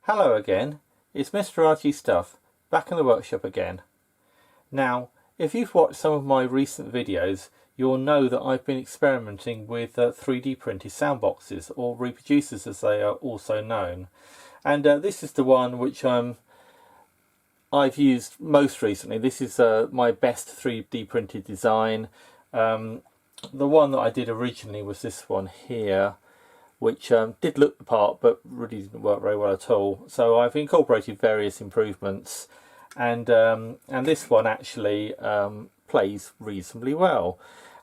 Hello again, it's Mr. RG Stuff, back in the workshop again. Now, if you've watched some of my recent videos, you'll know that I've been experimenting with 3D printed sound boxes, or reproducers as they are also known. And this is the one which I've used most recently. This is my best 3D printed design. The one that I did originally was this one here, which did look the part but really didn't work very well at all. So I've incorporated various improvements, and this one actually plays reasonably well.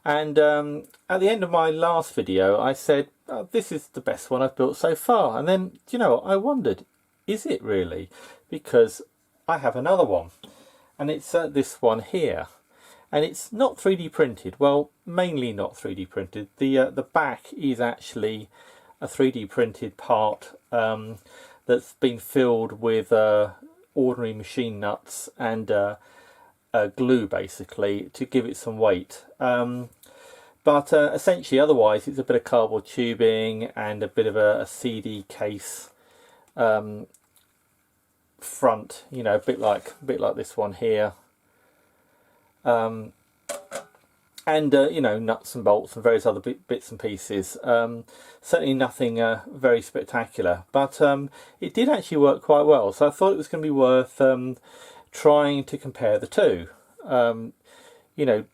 And at the end of my last video I said, oh, this is the best one I've built so far. And then, you know, I wondered, is it really? Because I have another one, and it's this one here. And it's not 3D printed, well, mainly not 3D printed. The back is actually a 3D printed part that's been filled with ordinary machine nuts and glue, basically, to give it some weight. But essentially, otherwise, it's a bit of cardboard tubing and a bit of a CD case front, you know, a bit like this one here. And you know, nuts and bolts and various other bits and pieces. Certainly nothing very spectacular, but it did actually work quite well. So I thought it was going to be worth trying to compare the two. You know,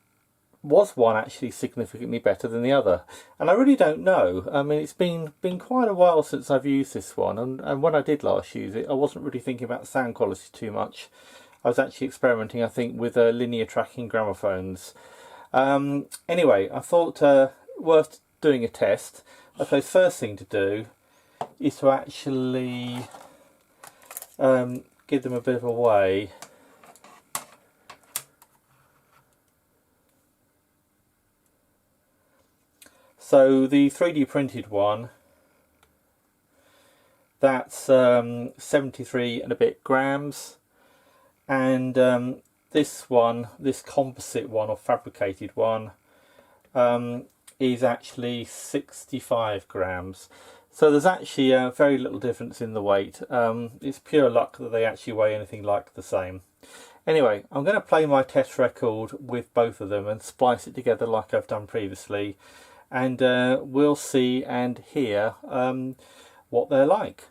was one actually significantly better than the other? And I really don't know. I mean, it's been quite a while since I've used this one, and when I did last use it, I wasn't really thinking about sound quality too much. I was actually experimenting, I think, with linear tracking gramophones. Anyway, I thought worth doing a test. I suppose first thing to do is to actually give them a bit of a weigh. So the 3D printed one, that's 73 and a bit grams, and this one, this composite one or fabricated one, is actually 65 grams. So there's actually very little difference in the weight. It's pure luck that they actually weigh anything like the same. Anyway, I'm going to play my test record with both of them and splice it together like I've done previously, and we'll see and hear what they're like.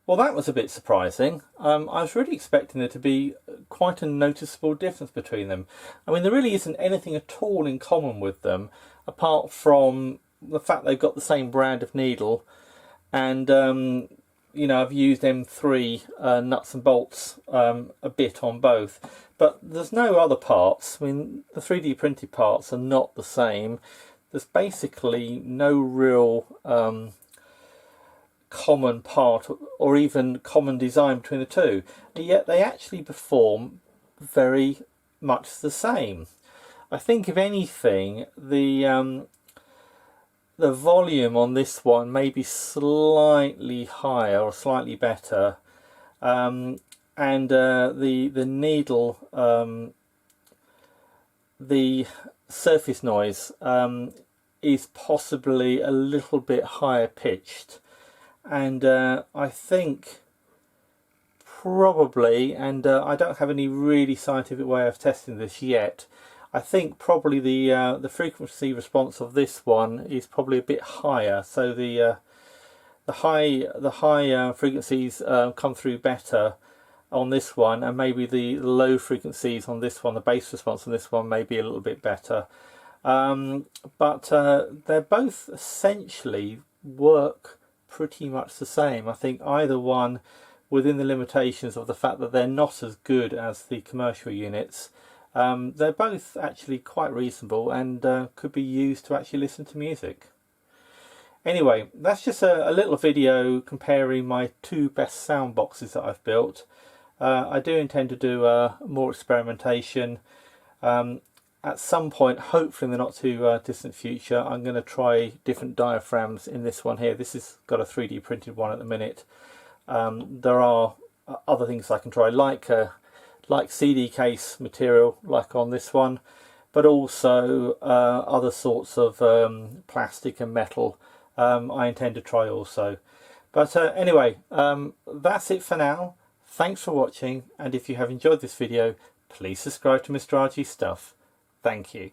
Well, that was a bit surprising. I was really expecting there to be quite a noticeable difference between them. I mean, there really isn't anything at all in common with them, apart from the fact they've got the same brand of needle, and you know, I've used M3 nuts and bolts a bit on both, but there's no other parts. I mean, the 3D printed parts are not the same. There's basically no real common part or even common design between the two, and yet they actually perform very much the same. I think if anything, the volume on this one may be slightly higher or slightly better, and the needle, the surface noise is possibly a little bit higher pitched, and I think probably, and I don't have any really scientific way of testing this yet, I think probably the frequency response of this one is probably a bit higher, so the high frequencies come through better on this one, and maybe the low frequencies on this one, the bass response on this one, may be a little bit better. But they're both essentially work pretty much the same. I think either one, within the limitations of the fact that they're not as good as the commercial units, they're both actually quite reasonable and could be used to actually listen to music. Anyway, that's just a little video comparing my two best sound boxes that I've built. I do intend to do more experimentation. At some point, hopefully in the not too distant future, I'm going to try different diaphragms in this one here. This has got a 3D printed one at the minute. There are other things I can try, like CD case material, like on this one, but also other sorts of plastic and metal I intend to try also. But anyway, that's it for now. Thanks for watching, and if you have enjoyed this video, please subscribe to Mr. RG Stuff. Thank you.